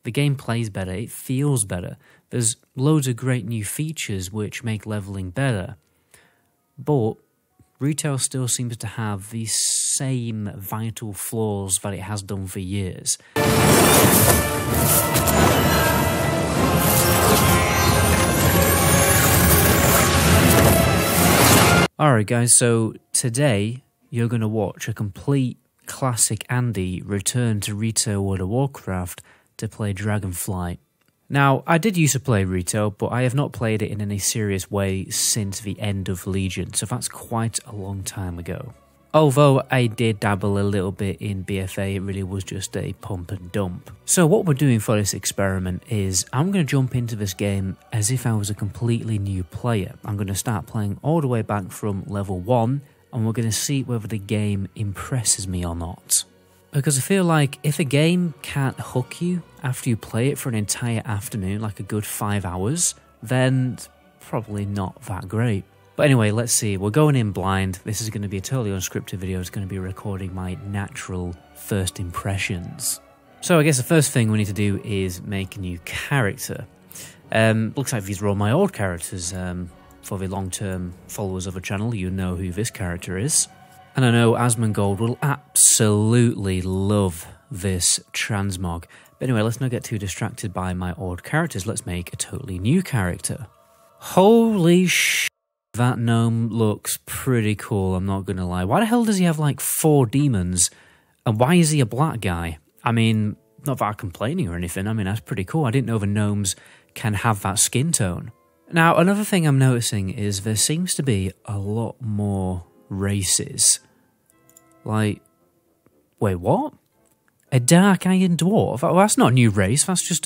The game plays better, it feels better. There's loads of great new features which make leveling better. But retail still seems to have the same vital flaws that it has done for years. Alright guys, so today you're going to watch a complete classic Andy return to retail World of Warcraft to play Dragonflight. Now, I did used to play retail, but I have not played it in any serious way since the end of Legion, so that's quite a long time ago. Although I did dabble a little bit in BFA, it really was just a pump and dump. So what we're doing for this experiment is I'm going to jump into this game as if I was a completely new player. I'm going to start playing all the way back from level 1, and we're going to see whether the game impresses me or not. Because I feel like if a game can't hook you after you play it for an entire afternoon, like a good 5 hours, then it's probably not that great. But anyway, let's see. We're going in blind. This is going to be a totally unscripted video. It's going to be recording my natural first impressions. So I guess the first thing we need to do is make a new character. Looks like these are all my old characters. For the long-term followers of the channel, you know who this character is. And I know Asmongold will absolutely love this transmog. But anyway, let's not get too distracted by my old characters. Let's make a totally new character. Holy sh**, that gnome looks pretty cool, I'm not gonna lie. Why the hell does he have like 4 demons? And why is he a black guy? I mean, not that I'm complaining or anything, I mean, that's pretty cool. I didn't know the gnomes can have that skin tone. Now, another thing I'm noticing is there seems to be a lot more races. Like, wait, what? A dark iron dwarf? Oh, that's not a new race. That's just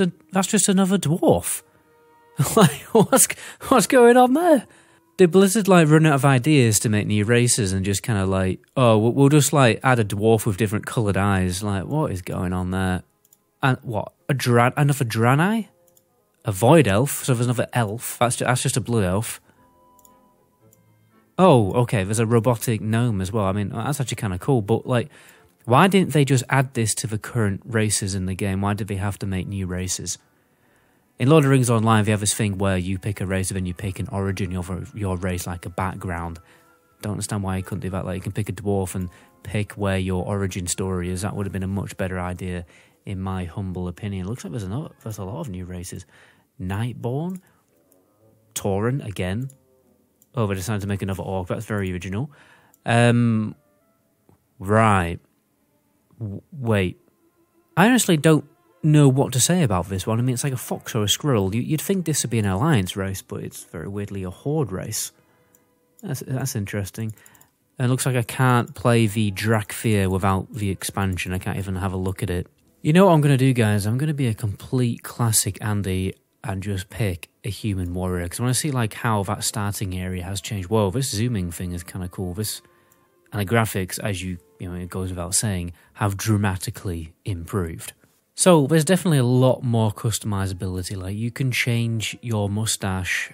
another dwarf. Like, what's going on there? Did Blizzard like run out of ideas to make new races and just kind of like, oh, we'll just like add a dwarf with different coloured eyes? Like, what is going on there? And what? Another Draenei? A void elf? So there's another elf. That's just a blue elf. Oh, okay, there's a robotic gnome as well. I mean, that's actually kind of cool, but like, why didn't they just add this to the current races in the game? Why did they have to make new races? In Lord of the Rings Online, they have this thing where you pick a race and then you pick an origin of your race, like a background. Don't understand why you couldn't do that. Like, you can pick a dwarf and pick where your origin story is. That would have been a much better idea, in my humble opinion. It looks like there's a lot of new races. Nightborn, Tauren again. Oh, they decided to make another orc. That's very original. Right. Wait. I honestly don't know what to say about this one. I mean, it's like a fox or a squirrel. You'd think this would be an alliance race, but it's very weirdly a horde race. That's interesting. And it looks like I can't play the Drakfear without the expansion. I can't even have a look at it. You know what I'm going to do, guys? I'm going to be a complete classic Andy and just pick a human warrior, because I want to see like how that starting area has changed. Whoa, this zooming thing is kind of cool. And the graphics, as you know, it goes without saying, have dramatically improved. So there's definitely a lot more customizability. Like, you can change your mustache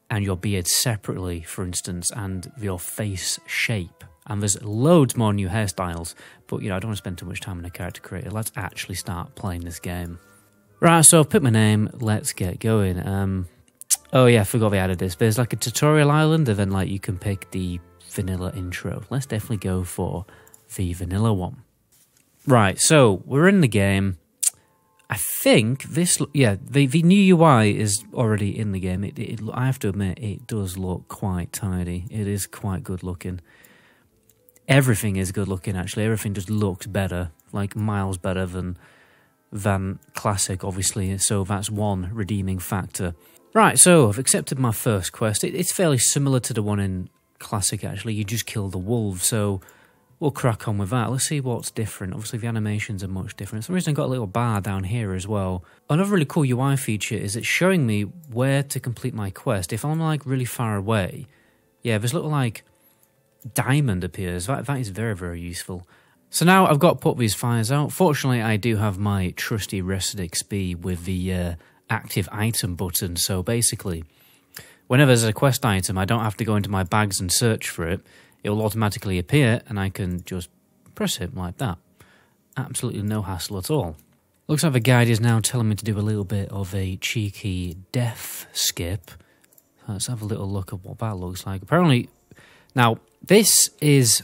and your beard separately, for instance, and your face shape. And there's loads more new hairstyles. But, you know, I don't want to spend too much time on a character creator. Let's actually start playing this game. Right, so I've picked my name. Let's get going. Oh yeah, I forgot they added this. There's like a tutorial island, and then like you can pick the vanilla intro. Let's definitely go for the vanilla one. Right, so we're in the game. I think this, yeah, the new UI is already in the game. I have to admit, it does look quite tidy. It is quite good looking. Everything is good looking, actually. Everything just looks better, like miles better than Classic, obviously, so that's one redeeming factor. Right, so I've accepted my first quest. It's fairly similar to the one in Classic, actually. You just kill the wolf, so we'll crack on with that. Let's see what's different. Obviously, the animations are much different. For some reason, I've got a little bar down here as well. Another really cool UI feature is it's showing me where to complete my quest. If I'm, like, really far away, yeah, this little, like, diamond appears. That is very, very useful. So now I've got to put these fires out. Fortunately, I do have my trusty Rested XP with the active item button. So basically, whenever there's a quest item, I don't have to go into my bags and search for it. It will automatically appear, and I can just press it like that. Absolutely no hassle at all. Looks like the guide is now telling me to do a little bit of a cheeky death skip. Let's have a little look at what that looks like. Apparently, now, this is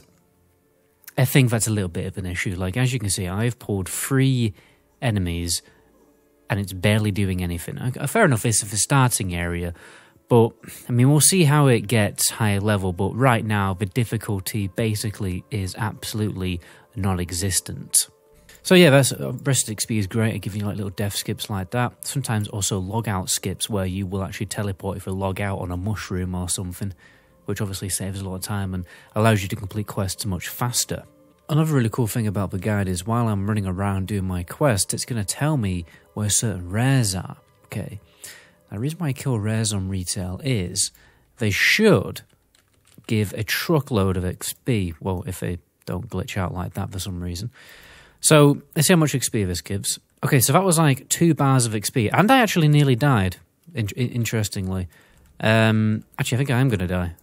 I think that's a little bit of an issue. Like, as you can see, I've pulled 3 enemies, and it's barely doing anything. Fair enough, this is the starting area, but, I mean, we'll see how it gets higher level, but right now, the difficulty basically is absolutely non-existent. So yeah, that's rested XP is great at giving you like little death skips like that. Sometimes also log out skips where you will actually teleport if you log out on a mushroom or something, which obviously saves a lot of time and allows you to complete quests much faster. Another really cool thing about the guide is while I'm running around doing my quest, it's going to tell me where certain rares are. Okay, the reason why I kill rares on retail is they should give a truckload of XP. Well, if they don't glitch out like that for some reason. So, let's see how much XP this gives. Okay, so that was like 2 bars of XP. And I actually nearly died, interestingly. Actually, I think I am going to die.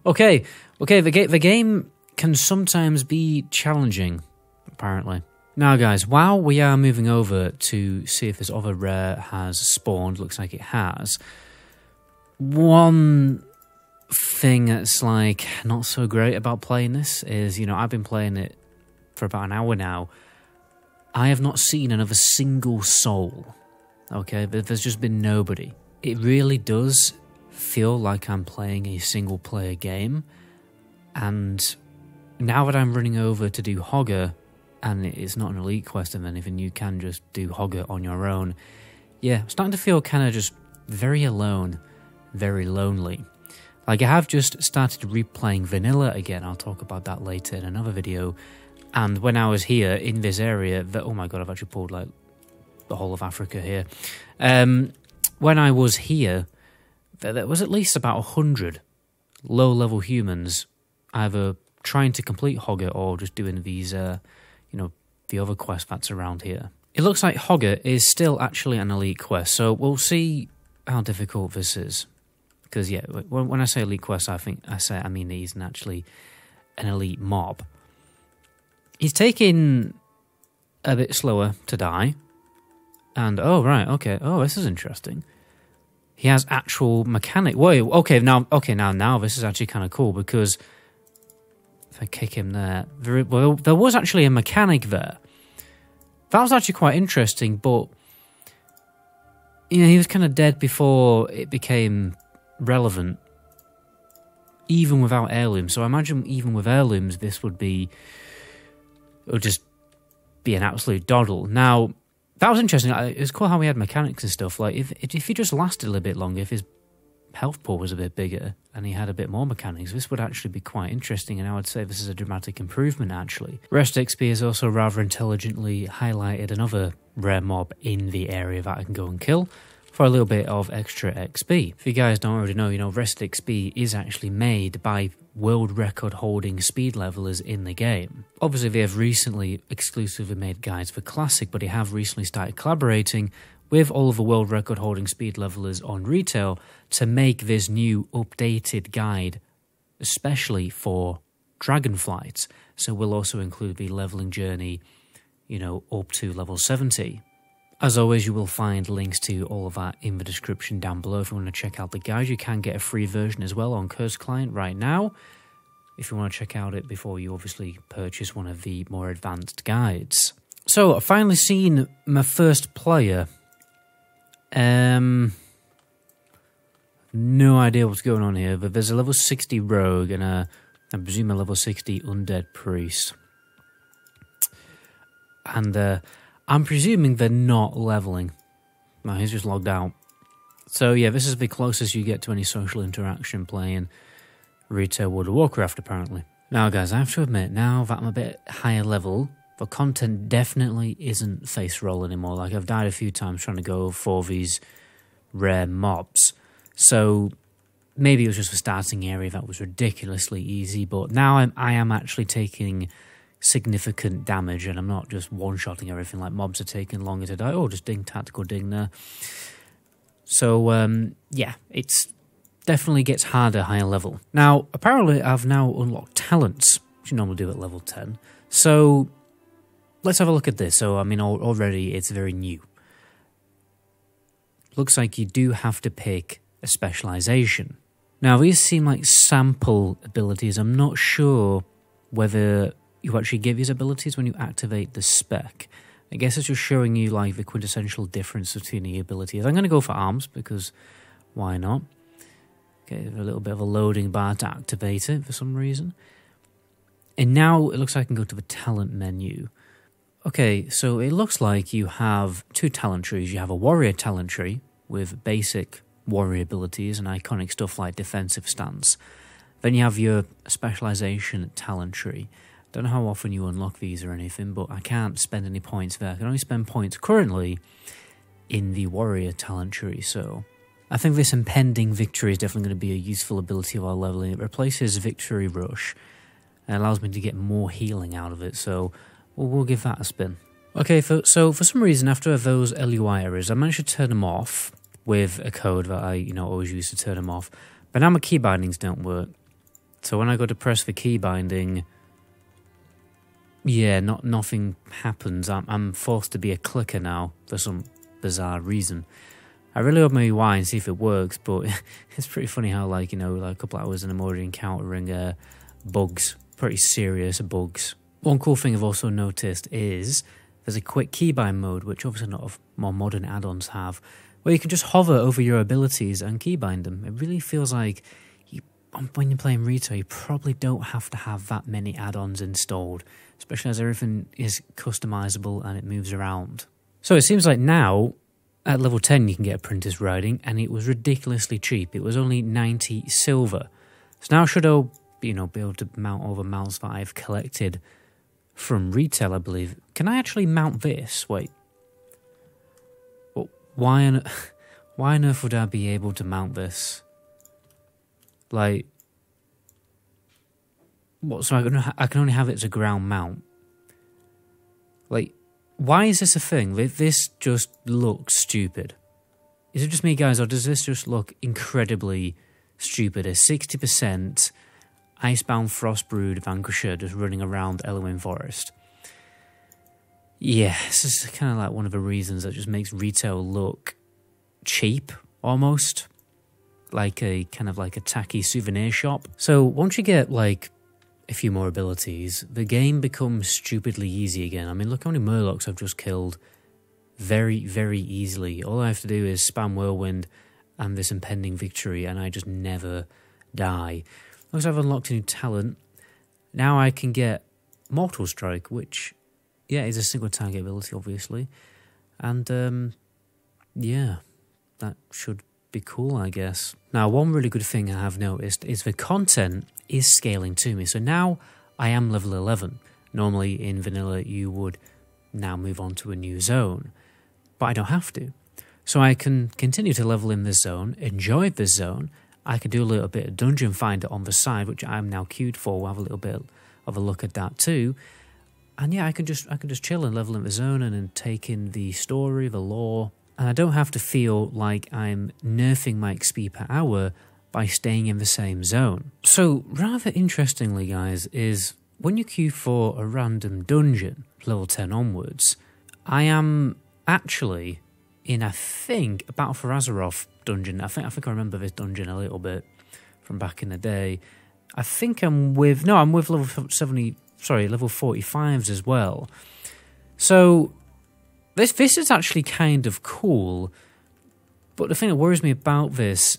Okay, the game can sometimes be challenging, apparently. Now, guys, while we are moving over to see if this other rare has spawned, looks like it has, one thing that's, like, not so great about playing this is, you know, I've been playing it for about an hour now. I have not seen another single soul. Okay, there's just been nobody. It really does feel like I'm playing a single player game, and now that I'm running over to do Hogger, and it's not an elite quest and anything, you can just do Hogger on your own. Yeah, I'm starting to feel kind of just very alone, very lonely. Like, I have just started replaying Vanilla again. I'll talk about that later in another video. And when I was here in this area, oh my god, I've actually pulled like the whole of Africa here. When I was here, there was at least about 100 low-level humans either trying to complete Hogger or just doing these, you know, the other quest that's around here. It looks like Hogger is still actually an elite quest, so we'll see how difficult this is. Because yeah, when I say elite quest, I mean he's actually an elite mob. He's taking a bit slower to die. And, oh, right, okay. Oh, this is interesting. He has actual mechanic. Wait, okay, now this is actually kind of cool because if I kick him there, there was actually a mechanic there. That was actually quite interesting, but, you know, he was kind of dead before it became relevant, even without heirlooms. So I imagine even with heirlooms, this would just be an absolute doddle. Now, that was interesting. It was cool how we had mechanics and stuff. Like, if he just lasted a little bit longer, if his health pool was a bit bigger and he had a bit more mechanics, this would actually be quite interesting, and I would say this is a dramatic improvement, actually. Rest XP has also rather intelligently highlighted another rare mob in the area that I can go and kill for a little bit of extra XP. If you guys don't already know, you know, Rest XP is actually made by world record holding speed levelers in the game. Obviously, they have recently exclusively made guides for Classic, but they have recently started collaborating with all of the world record holding speed levelers on retail to make this new updated guide, especially for Dragonflight. So we'll also include the leveling journey, you know, up to level 70. As always, you will find links to all of that in the description down below. If you want to check out the guide, you can get a free version as well on Curse Client right now, if you want to check out it before you obviously purchase one of the more advanced guides. So, I've finally seen my first player. No idea what's going on here, but there's a level 60 rogue and I presume a level 60 undead priest. And I'm presuming they're not leveling. No, he's just logged out. So yeah, this is the closest you get to any social interaction playing retail World of Warcraft, apparently. Now guys, I have to admit, now that I'm a bit higher level, the content definitely isn't face roll anymore. Like, I've died a few times trying to go for these rare mobs. So maybe it was just the starting area that was ridiculously easy, but now I am actually taking significant damage, and I'm not just one-shotting everything like mobs are taking longer to die. Oh, just ding, tactical ding there. So, yeah, it's definitely gets harder higher level. Now, apparently I've now unlocked talents, which you normally do at level 10. So, let's have a look at this. So, I mean, already it's very new. Looks like you do have to pick a specialization. Now, these seem like sample abilities. I'm not sure whether you actually get these abilities when you activate the spec. I guess it's just showing you like the quintessential difference between the abilities. I'm going to go for arms because why not? Okay, a little bit of a loading bar to activate it for some reason. And now it looks like I can go to the talent menu. Okay, so it looks like you have two talent trees. You have a warrior talent tree with basic warrior abilities and iconic stuff like defensive stance. Then you have your specialization talent tree. Don't know how often you unlock these or anything, but I can't spend any points there. I can only spend points currently in the warrior talent tree, so I think this impending victory is definitely going to be a useful ability while leveling. It replaces victory rush and allows me to get more healing out of it, so we'll give that a spin. Okay, so for some reason after those LUI errors, I managed to turn them off with a code that I always use to turn them off, but now my key bindings don't work. So when I go to press the key binding, yeah, nothing happens. I'm forced to be a clicker now for some bizarre reason. I really hope maybe why and see if it works, but it's pretty funny how like a couple of hours in I'm already encountering bugs, pretty serious bugs. One cool thing I've also noticed is there's a quick keybind mode, which obviously a lot of more modern add-ons have, where you can just hover over your abilities and keybind them. It really feels like when you're playing retail, you probably don't have to have that many add-ons installed, especially as everything is customizable and it moves around. So it seems like now, at level 10 you can get Apprentice Riding, and it was ridiculously cheap. It was only 90 silver. So now should I be able to mount all the mounts that I've collected from retail, I believe. Can I actually mount this? Wait. Well, why on earth would I be able to mount this? Like, what? So I can only have it as a ground mount. Like, why is this a thing? This just looks stupid. Is it just me, guys, or does this just look incredibly stupid? A 60% Icebound Frostbrood Vanquisher just running around Elwyn Forest. Yeah, this is kind of like one of the reasons that just makes retail look cheap, almost. Like a kind of like a tacky souvenir shop. So once you get like a few more abilities, the game becomes stupidly easy again. I mean, look how many Murlocs I've just killed very, very easily. All I have to do is spam Whirlwind and this impending victory, and I just never die. Because I've unlocked a new talent, now I can get Mortal Strike, which, yeah, is a single target ability, obviously. And, yeah, that should be cool, I guess. Now, one really good thing I have noticed is the content is scaling to me. So now I am level 11. Normally in vanilla you would now move on to a new zone, but I don't have to. So I can continue to level in this zone, enjoy this zone. I can do a little bit of Dungeon Finder on the side, which I'm now queued for. We'll have a little bit of a look at that too. And yeah, I can just chill and level in the zone and then take in the story, the lore. And I don't have to feel like I'm nerfing my XP per hour by staying in the same zone. So, rather interestingly, guys, is when you queue for a random dungeon, level 10 onwards, I am actually in, I think, a Battle for Azeroth dungeon. I think I remember this dungeon a little bit from back in the day. I think I'm with level 45s as well. So this is actually kind of cool, but the thing that worries me about this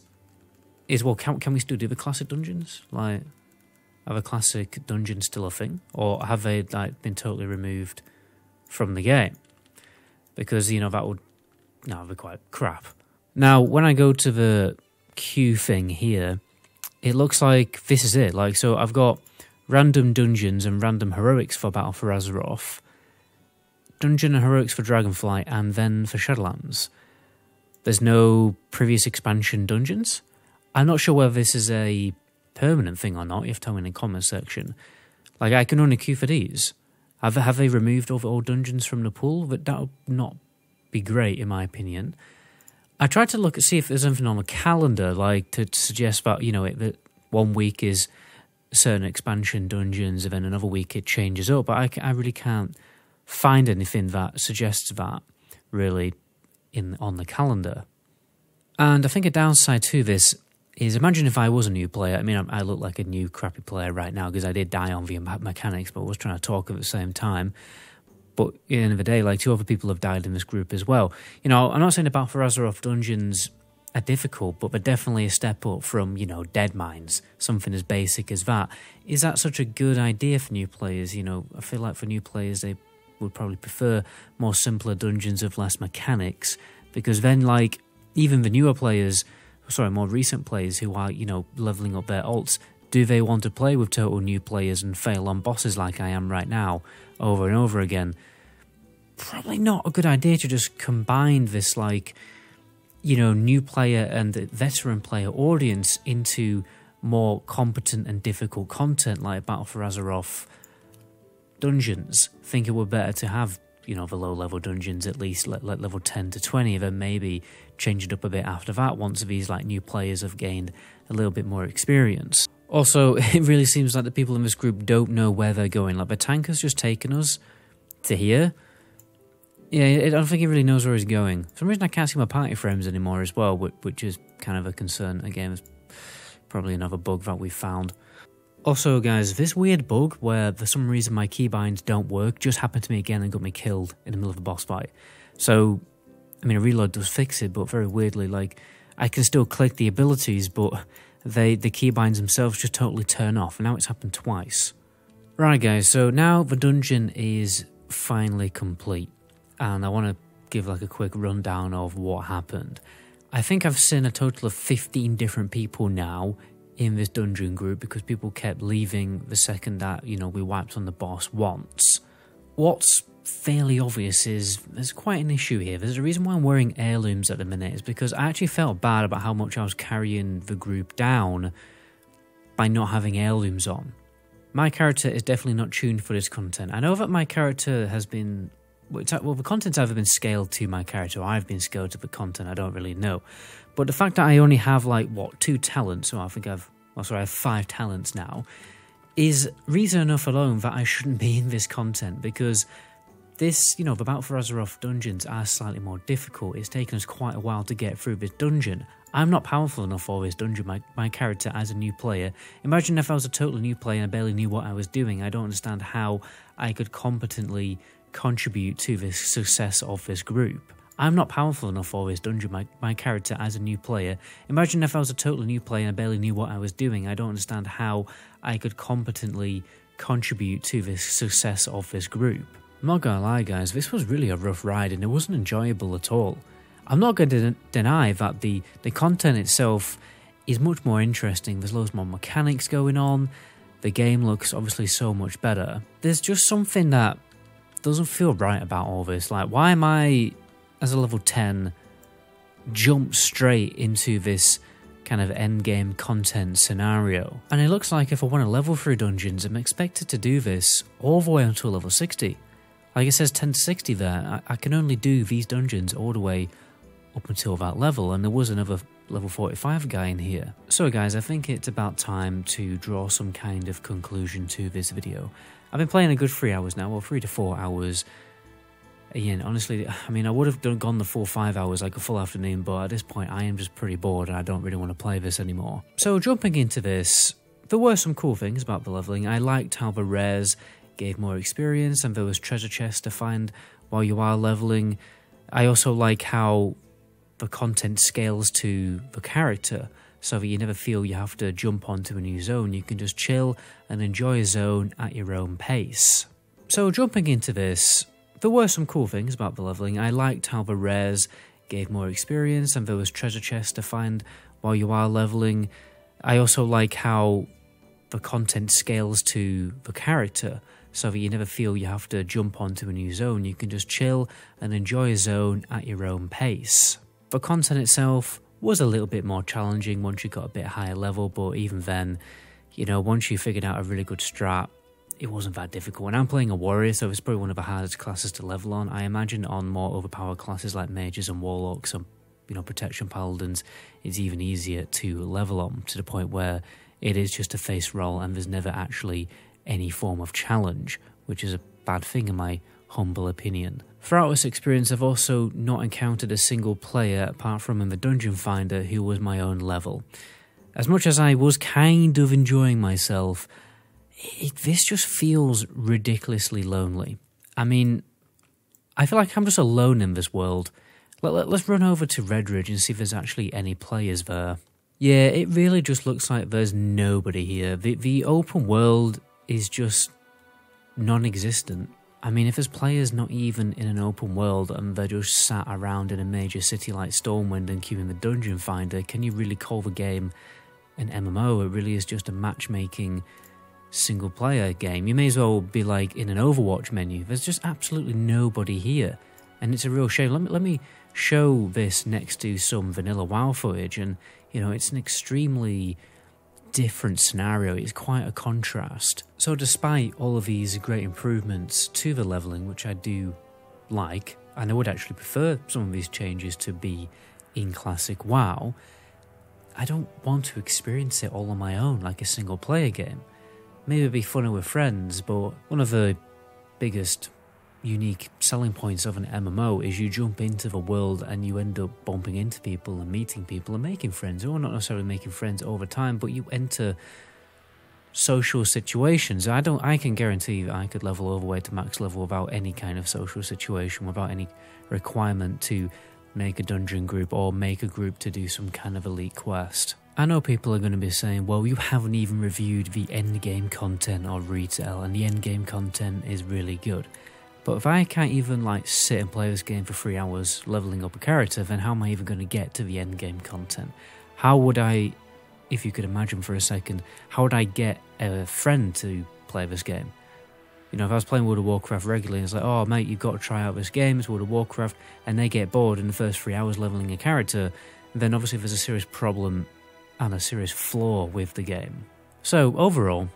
is, well, can we still do the classic dungeons? Like, are the classic dungeons still a thing, or have they like been totally removed from the game? Because that would be quite crap. Now, when I go to the queue thing here, it looks like this is it. Like, so I've got random dungeons and random heroics for Battle for Azeroth, dungeon and heroics for Dragonflight, and then for Shadowlands. There's no previous expansion dungeons. I'm not sure whether this is a permanent thing or not. You have to tell me in the comments section. Like, I can only queue for these. Have they removed all the old dungeons from the pool? That would not be great, in my opinion. I tried to see if there's anything on the calendar, like to suggest that, that 1 week is certain expansion dungeons, and then another week it changes up. But I really can't find anything that suggests that, really, on the calendar. And I think a downside to this is, imagine if I was a new player. I mean, I look like a new crappy player right now because I did die on the mechanics, but I was trying to talk at the same time. But at the end of the day, like, 2 other people have died in this group as well. You know, I'm not saying the Battle for Azeroth dungeons are difficult, but they're definitely a step up from, you know, dead mines, something as basic as that. Is that such a good idea for new players? You know, I feel like for new players, they would probably prefer more simpler dungeons with less mechanics, because then, like, even the newer players, more recent players who are, you know, leveling up their alts, do they want to play with total new players and fail on bosses like I am right now, over and over again? Probably not a good idea to just combine this, like, you know, new player and veteran player audience into more competent and difficult content like Battle for Azeroth dungeons. I think it would be better to have, you know, the low-level dungeons at least, like level 10 to 20, then maybe change it up a bit after that once these, like, new players have gained a little bit more experience. Also, it really seems like the people in this group don't know where they're going. Like, the tank has just taken us to here. Yeah, I don't think he really knows where he's going. For some reason, I can't see my party frames anymore as well, which is kind of a concern. Again, it's probably another bug that we found. Also, guys, this weird bug where for some reason my keybinds don't work just happened to me again and got me killed in the middle of a boss fight. So, I mean, a reload does fix it, but very weirdly, like, I can still click the abilities, but the keybinds themselves just totally turn off, and now it's happened twice. Right, guys, so now the dungeon is finally complete, and I want to give, like, a quick rundown of what happened. I think I've seen a total of 15 different people now in this dungeon group, because people kept leaving the second that, you know, we wiped on the boss once. What's fairly obvious is there's quite an issue here. There's a reason why I'm wearing heirlooms at the minute, is because I actually felt bad about how much I was carrying the group down by not having heirlooms on. My character is definitely not tuned for this content. I know that my character has been... Well, the content's either been scaled to my character or I've been scaled to the content, I don't really know. But the fact that I only have, like, what, 2 talents, so I think I have 5 talents now, is reason enough alone that I shouldn't be in this content, because this, you know, the Battle for Azeroth dungeons are slightly more difficult. It's taken us quite a while to get through this dungeon. I'm not powerful enough for this dungeon, my character as a new player. Imagine if I was a total new player and I barely knew what I was doing. I don't understand how I could competently contribute to the success of this group. I'm not powerful enough for this dungeon, my character as a new player. Imagine if I was a total new player and I barely knew what I was doing. I don't understand how I could competently contribute to the success of this group. I'm not gonna lie, guys, this was really a rough ride and it wasn't enjoyable at all. I'm not going to deny that the content itself is much more interesting. There's loads more mechanics going on. The game looks obviously so much better. There's just something that doesn't feel right about all this. Like, why am I, as a level 10, jump straight into this kind of endgame content scenario? And it looks like if I want to level through dungeons, I'm expected to do this all the way until level 60. Like it says 10 to 60 there, I can only do these dungeons all the way up until that level, and there was another level 45 guy in here. So guys, I think it's about time to draw some kind of conclusion to this video. I've been playing a good 3 hours now, or 3 to 4 hours. Again, honestly, I mean, I would have gone the full 5 hours, like a full afternoon, but at this point I am just pretty bored and I don't really want to play this anymore. So jumping into this, there were some cool things about the leveling. I liked how the rares gave more experience and there was treasure chests to find while you are leveling. I also like how the content scales to the character, so that you never feel you have to jump onto a new zone. You can just chill and enjoy a zone at your own pace. So jumping into this, there were some cool things about the leveling. I liked how the rares gave more experience and there was treasure chests to find while you are leveling. I also like how the content scales to the character, so that you never feel you have to jump onto a new zone. You can just chill and enjoy a zone at your own pace. The content itself was a little bit more challenging once you got a bit higher level, but even then, you know, once you figured out a really good strat, it wasn't that difficult. And I'm playing a warrior, so it's probably one of the hardest classes to level on. I imagine on more overpowered classes like mages and warlocks and, you know, protection paladins, it's even easier to level on, to the point where it is just a face roll and there's never actually any form of challenge, which is a bad thing in my humble opinion. Throughout this experience, I've also not encountered a single player apart from in the dungeon finder who was my own level. As much as I was kind of enjoying myself, this just feels ridiculously lonely. I mean, I feel like I'm just alone in this world. Let's run over to Redridge and see if there's actually any players there. Yeah, it really just looks like there's nobody here. The open world is just non-existent. I mean, if there's players not even in an open world and they're just sat around in a major city like Stormwind and queuing the dungeon finder, can you really call the game an MMO? It really is just a matchmaking single-player game. You may as well be like in an Overwatch menu. There's just absolutely nobody here, and it's a real shame. Let me show this next to some vanilla WoW footage, and you know, it's an extremely different scenario. It's quite a contrast. So despite all of these great improvements to the leveling, which I do like, and I would actually prefer some of these changes to be in classic WoW, I don't want to experience it all on my own like a single player game. Maybe it'd be funner with friends, but one of the biggest unique selling points of an MMO is you jump into the world and you end up bumping into people and meeting people and making friends, or not necessarily making friends over time, but you enter social situations. I can guarantee that I could level all the way to max level without any kind of social situation, without any requirement to make a dungeon group or make a group to do some kind of elite quest. I know people are going to be saying, well, you haven't even reviewed the endgame content or retail, and the endgame content is really good. But if I can't even like sit and play this game for 3 hours leveling up a character, then how am I even going to get to the endgame content? How would I, if you could imagine for a second, how would I get a friend to play this game? You know, if I was playing World of Warcraft regularly, it's like, oh mate, you've got to try out this game, it's World of Warcraft, and they get bored in the first 3 hours leveling a character, then obviously there's a serious problem and a serious flaw with the game. So overall,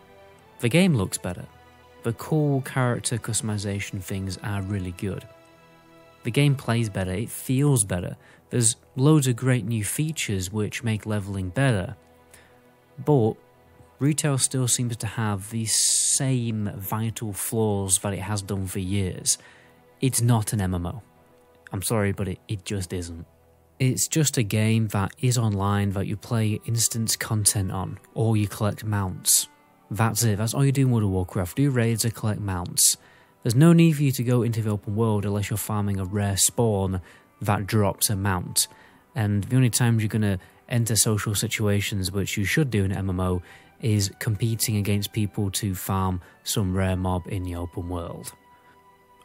the game looks better. The cool character customization things are really good. The game plays better, it feels better. There's loads of great new features which make leveling better. But retail still seems to have the same vital flaws that it has done for years. It's not an MMO. I'm sorry, but it just isn't. It's just a game that is online that you play instance content on, or you collect mounts. That's it, that's all you do in World of Warcraft. Do raids or collect mounts. There's no need for you to go into the open world unless you're farming a rare spawn that drops a mount. And the only times you're going to enter social situations, which you should do in an MMO, is competing against people to farm some rare mob in the open world.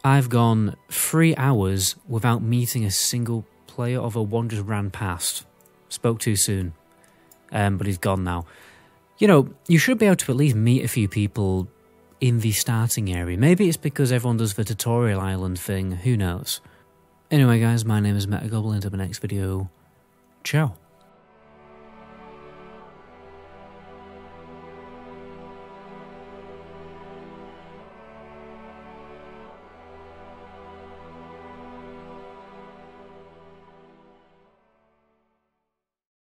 I've gone 3 hours without meeting a single player, although one just ran past. Spoke too soon. But he's gone now. You know, you should be able to at least meet a few people in the starting area. Maybe it's because everyone does the tutorial island thing, who knows. Anyway guys, my name is MetaGoblin, until the next video, ciao.